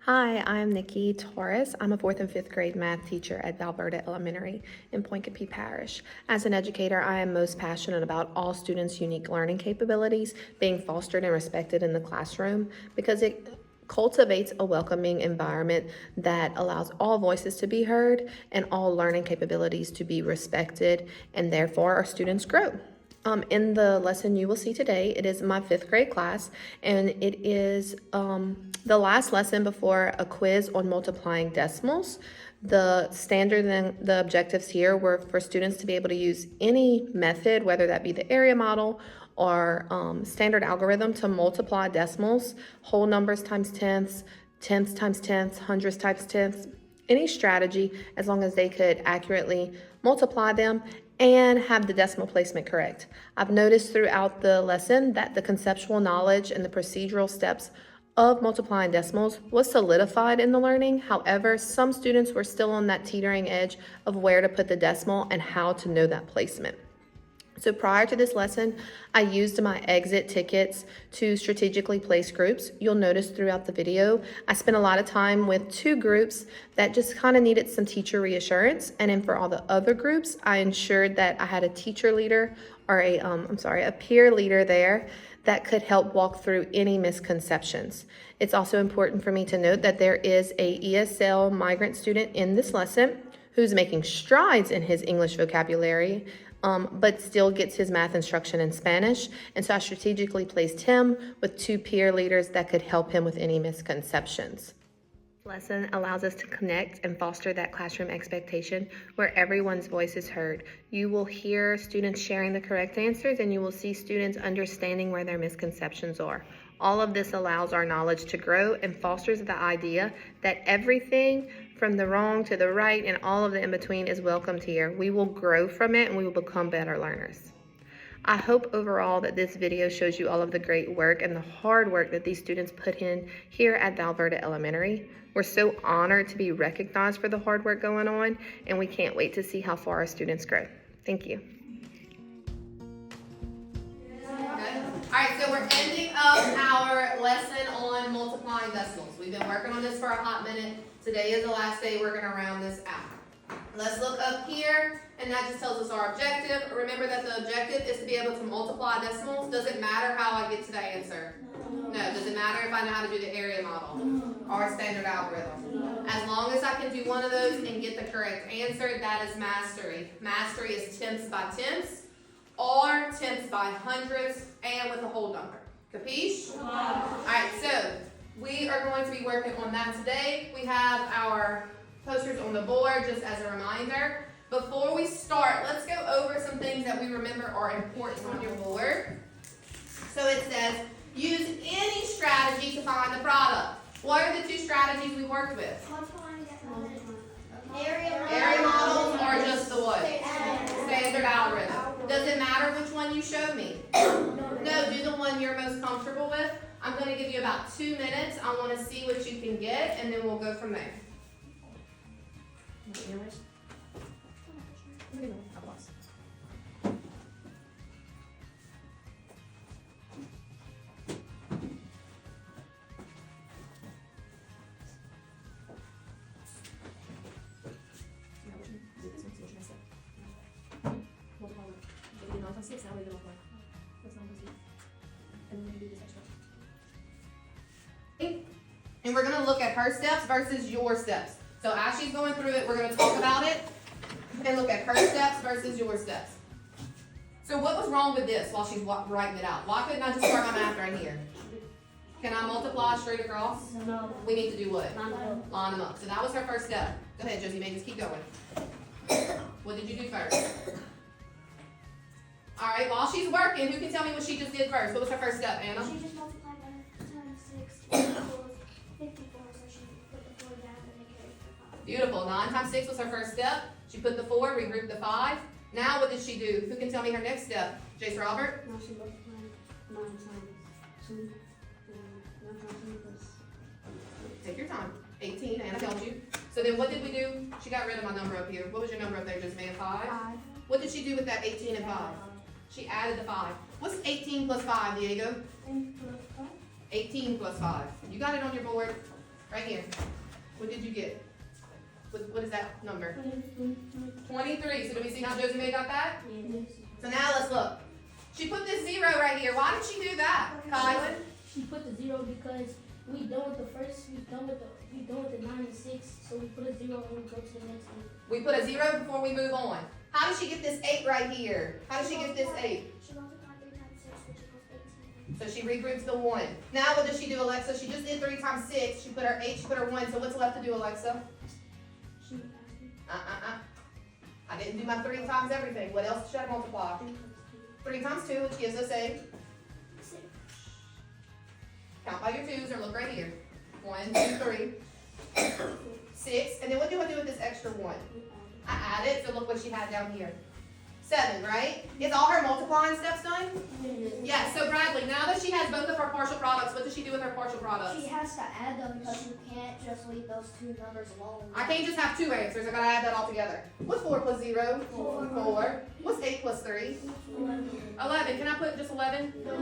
Hi, I'm Nikki Torres. I'm a 4th and 5th grade math teacher at Valverde Elementary in Poincape Parish. As an educator, I am most passionate about all students' unique learning capabilities being fostered and respected in the classroom because it cultivates a welcoming environment that allows all voices to be heard and all learning capabilities to be respected, and therefore our students grow. In the lesson you will see today, it is my 5th grade class, and it is the last lesson before a quiz on multiplying decimals. The standard and the objectives here were for students to be able to use any method, whether that be the area model or standard algorithm, to multiply decimals, whole numbers times tenths, tenths times tenths, hundredths times tenths, any strategy, as long as they could accurately multiply them and have the decimal placement correct. I've noticed throughout the lesson that the conceptual knowledge and the procedural steps of multiplying decimals was solidified in the learning. However, some students were still on that teetering edge of where to put the decimal and how to know that placement. So prior to this lesson, I used my exit tickets to strategically place groups. You'll notice throughout the video, I spent a lot of time with 2 groups that just kind of needed some teacher reassurance. And then for all the other groups, I ensured that I had a teacher leader or a peer leader there that could help walk through any misconceptions. It's also important for me to note that there is a ESL migrant student in this lesson who's making strides in his English vocabulary, but still gets his math instruction in Spanish. And so I strategically placed him with 2 peer leaders that could help him with any misconceptions. This lesson allows us to connect and foster that classroom expectation where everyone's voice is heard. You will hear students sharing the correct answers, and you will see students understanding where their misconceptions are. All of this allows our knowledge to grow and fosters the idea that everything from the wrong to the right and all of the in between is welcomed here. We will grow from it and we will become better learners. I hope overall that this video shows you all of the great work and the hard work that these students put in here at Valverde Elementary. We're so honored to be recognized for the hard work going on, and we can't wait to see how far our students grow. Thank you. All right, so we're ending up our lesson on multiplying decimals. We've been working on this for a hot minute. Today is the last day we're gonna round this out. Let's look up here, and that just tells us our objective. Remember that the objective is to be able to multiply decimals. Does it matter how I get to the answer? No. Does it matter if I know how to do the area model or standard algorithm? As long as I can do one of those and get the correct answer, that is mastery. Mastery is tenths by tenths, or tenths by hundredths, and with a whole number. Capiche? Alright, so we are going to be working on that today. We have our posters on the board just as a reminder. Before we start, let's go over some things that we remember are important on your board. So it says, use any strategy to find the product. What are the 2 strategies we worked with? Area models or just the what? Standard algorithm. Does it matter which one you show me? No, do the one you're most comfortable with. I'm going to give you about 2 minutes. I want to see what you can get, and then we'll go from there. And we're going to look at her steps versus your steps. So as she's going through it, we're going to talk about it and look at her steps versus your steps. So what was wrong with this while she's writing it out? Why couldn't I just start my math right here? Can I multiply straight across? No. We need to do what? Line them up. So that was her first step. Go ahead, Josie May, just keep going. What did you do first? All right, while she's working, who can tell me what she just did first? What was her first step, Anna? She just multiplied by times 6 equals 54, so she put the 4 down and they carried the 5. Beautiful. 9 times 6 was her first step. She put the 4, regrouped the 5. Now what did she do? Who can tell me her next step? Jace Robert? Now she multiplied 9 times 2. 9 times 2 plus. Take your time. 18, Anna told you. So then what did we do? She got rid of my number up here. What was your number up there, Josephine? 5? 5. What did she do with that 18 and 5? She added the 5. What's 18 plus 5, Diego? 10 plus 5. 18 plus 5. You got it on your board. right here. What did you get? What is that number? 23. So do we see how Josie May got that? So now let's look. She put this 0 right here. Why did she do that, Kylan? She put the 0 because we done with the first, we done with the 9 and 6, so we put a 0 and we go to the next one. We put a 0 before we move on. How did she get this 8 right here? How did she get this 8? She multiplied 3 times 6, which equals 18. So she regroups the 1. Now what does she do, Alexa? She just did 3 times 6. She put her 8, she put her 1. So what's left to do, Alexa? She asked me. I didn't do my 3 times everything. What else should I multiply? 3 times 2, which gives us a, 6. count by your 2s or look right here. 1, 2, 3. 6. And then what do I do with this extra 1? I add it, so look what she had down here. 7, right? Is all her multiplying steps done? Yeah, so Bradley, now that she has both of her partial products, what does she do with her partial products? She has to add them because you can't just leave those 2 numbers alone. I can't just have 2 answers, I gotta add that all together. What's 4 plus 0? 4. What's 8 plus 3? 11. Can I put just 11? So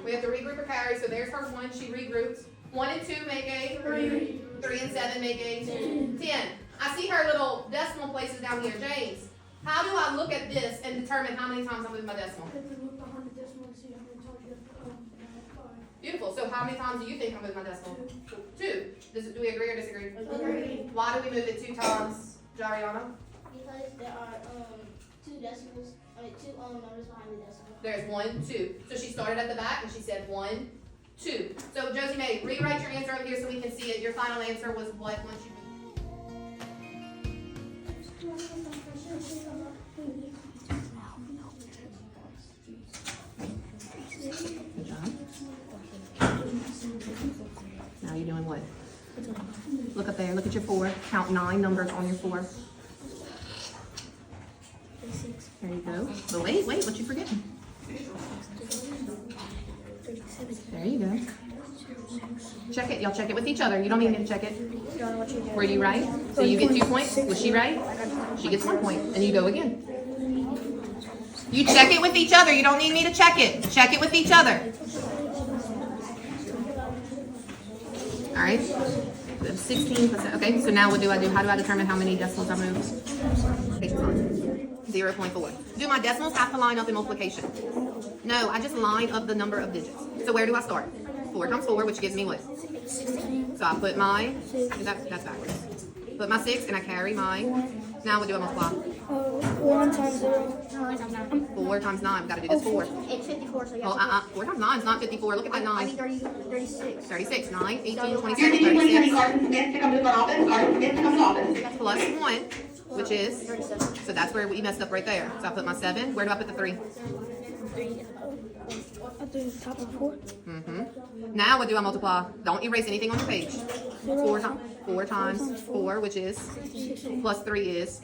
we have to regroup or carry, so there's her 1, she regroups. 1 and 2 make a 3 and 7 make a 10. I see her little decimal places down here. James, how do I look at this and determine how many times I move my decimal? Beautiful. So how many times do you think I move my decimal? 2. Do we agree or disagree? Agree. Why do we move it 2 times, Jariana? Because there are 2 decimals, 2 numbers behind the decimal. There's 1, 2. So she started at the back and she said 1, 2. So Josie May, rewrite your answer over here so we can see it. Your final answer was what once you Good job. Now you're doing what? Look up there, look at your 4. Count 9 numbers on your 4. There you go. But wait, what you forgetting? There you go. Check it, y'all check it with each other. You don't even need to check it. Were you right? So you get 2 points. Was she right? She gets 1 point, and you go again. You check it with each other. You don't need me to check it. Check it with each other. All right. 16%. Okay, so now what do I do? How do I determine how many decimals I move? 0.4. Do my decimals have to line up in multiplication? No, I just line up the number of digits. So where do I start? 4 times 4, which gives me what? 16. So I put my, that's backwards. Put my 6 and I carry my, now what do I multiply? 1 times 0. 4 times 9, we've got to do this 4. It's 54, so you Oh, have 4 times 9 is not 54, look at that 9. 36. 36, 9, 18, You're 27, taking 36, Carson Smith to come to the office. Carson Smith to come to the office. plus 1, which is, 37. so that's where we messed up right there. So I put my 7, where do I put the 3? At the top of 4. Now what do I multiply? Don't erase anything on your page. 4 times 4, which is, plus 3 is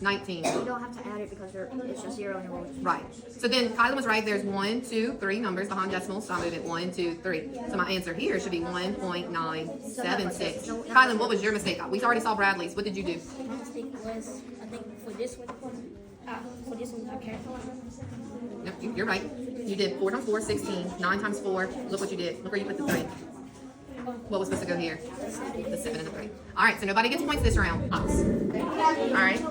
19. You don't have to add it because it's just 0 and you're Right. So then Kylan was right. There's 1, 2, 3 numbers behind decimals. So I move it 1, 2, 3. So my answer here should be 1.976. Kylan, what was your mistake? We already saw Bradley's. What did you do? My mistake was, I think for this one, I carried. Nope, you're right. You did 4 times 4, 16. 9 times 4. Look what you did. Look where you put the 3. What was supposed to go here? The 7 and the 3. All right, so nobody gets points this round. Us. All right.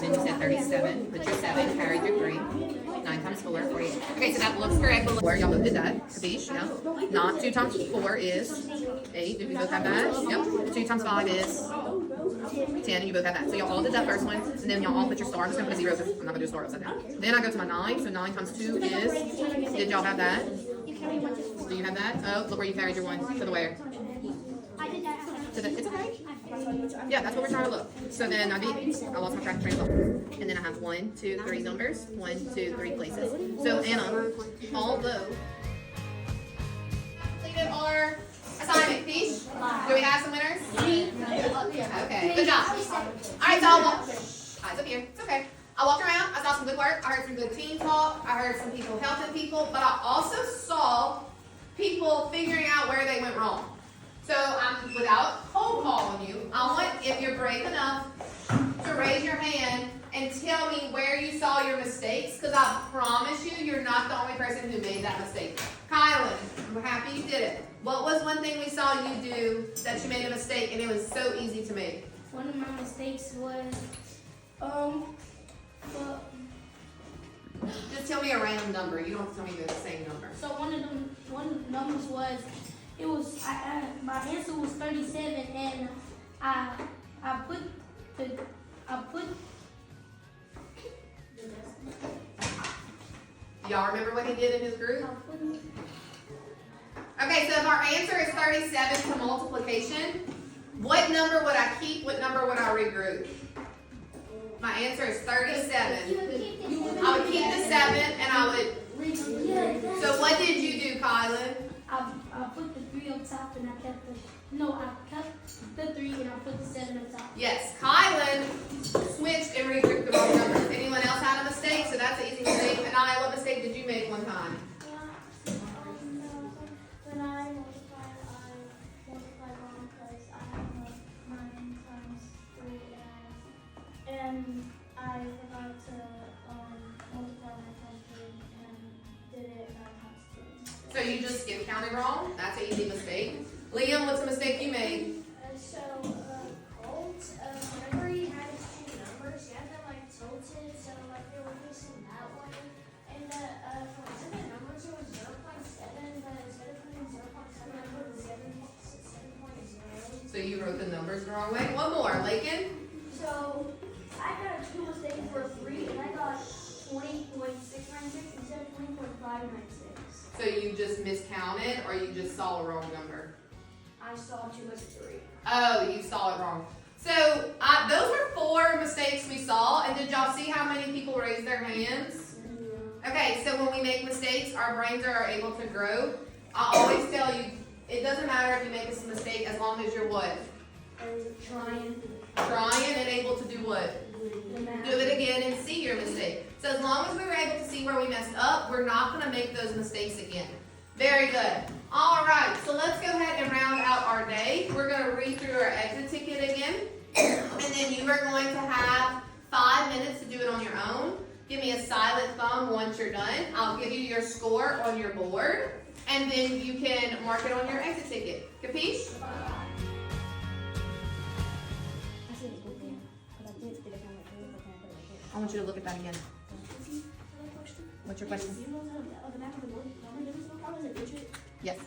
Then you said 37. Put your 7, carried your 3. 9 times 4, 48. Okay, so that looks correct. Where y'all both did that. Capiche? Yeah. Not 2 times 4 is 8. Did we both have that? Yep. 2 times 5 is 10. And you both have that. So y'all all did that first one. And then y'all all put your star. I'm just going to put a 0 because I'm not going to do a star upside down. Then I go to my 9. So 9 times 2 is. Did y'all have that? Do you have that? Oh, look where you carried your 1. To the where? I did that. To the, it's okay. Yeah, that's what we're trying to look. So then I lost my track of train of thought. And then I have 1, 2, 3 numbers. 1, 2, 3 places. So Anna, although completed our assignment, Peach, do we have some winners? Okay, good job. All right, so I'll walk. Eyes up here. It's okay. I walked around. I saw some good work. I heard some good team talk. I heard some people helping people. But I also saw people figuring out where they went wrong. So I'm, without cold calling you, I want, if you're brave enough, to raise your hand and tell me where you saw your mistakes, because I promise you, you're not the only person who made that mistake. Kylan, I'm happy you did it. What was one thing we saw you do that you made a mistake and it was so easy to make? One of my mistakes was, well, Just tell me a random number. You don't have to tell me the same number. so one of the numbers was, it was, my answer was 37, and I put Y'all remember what he did in his group? Okay, so if our answer is 37 to multiplication, what number would I keep? What number would I regroup? My answer is 37. I would keep the 7 and I would. So what did you do, Kylan? I put the 3 up top, and I kept the 3 and I put the 7 up top. Yes, Kylan switched and regrouped the wrong numbers. Anyone else had a mistake? So that's an easy mistake. Anaya, what mistake did you make one time? When I multiplied wrong because I have 9 times 3 and I forgot to multiply 9 times 3 and did it 9 times 2. So you just skip counting wrong? That's an easy mistake. Liam, what's a mistake you made? Colt, whenever he had his 2 numbers, he had them like tilted, so like they were facing that way. And for one of the numbers, it was 0.7, but instead of putting 0.7, I put 7.0. So you wrote the numbers the wrong way. One more, Lakin. So I got a 2 mistake for 3, and I got 20.696 instead of 20.596. So you just miscounted or you just saw a wrong number? I saw too much 3. Oh, you saw it wrong. So those were 4 mistakes we saw. And did y'all see how many people raised their hands? Okay, so when we make mistakes, our brains are able to grow. I always tell you, it doesn't matter if you make a mistake as long as you're what? Trying and able to do what? Do it again and see your mistake. So as long as we were able to see where we messed up, we're not going to make those mistakes again. Very good. All right, so let's go ahead and round out our day. We're going to read through our exit ticket again. And then you are going to have 5 minutes to do it on your own. Give me a silent thumb once you're done. I'll give you your score on your board. And then you can mark it on your exit ticket. Capiche? I want you to look at that again. What's your question? Yes.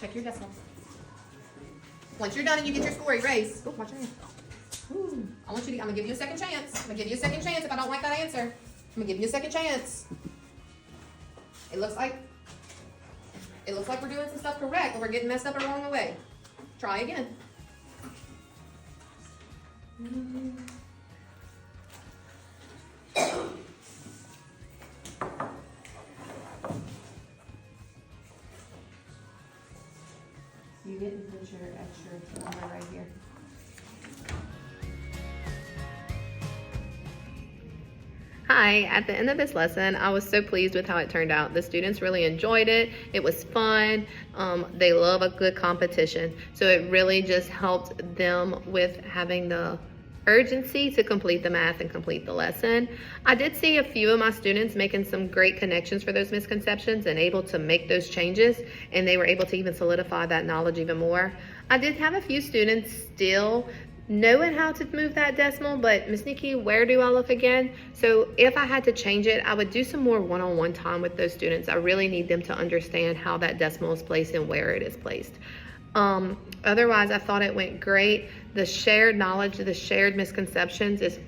Check your decimal. Once you're done and you get your score, erase. Oh, watch your hand. Ooh. I'm gonna give you a second chance. I'm gonna give you a second chance if I don't like that answer. I'm gonna give you a second chance. It looks like we're doing some stuff correct, but we're getting messed up along the way. Try again. You didn't put your extra number right here. Hi, at the end of this lesson, I was so pleased with how it turned out. The students really enjoyed it. It was fun. They love a good competition. So it really just helped them with having the urgency to complete the math and complete the lesson. I did see a few of my students making some great connections for those misconceptions and able to make those changes, and they were able to even solidify that knowledge even more. I did have a few students still knowing how to move that decimal, but Ms. Nikki, where do I look again? So if I had to change it, I would do some more one-on-one time with those students. I really need them to understand how that decimal is placed and where it is placed. Otherwise, I thought it went great. The shared knowledge, the shared misconceptions is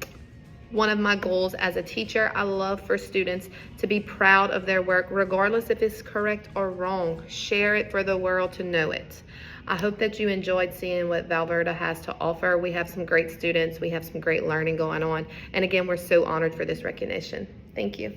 one of my goals as a teacher. I love for students to be proud of their work, regardless if it's correct or wrong. Share it for the world to know it. I hope that you enjoyed seeing what Valverda has to offer. We have some great students. We have some great learning going on. And again, we're so honored for this recognition. Thank you.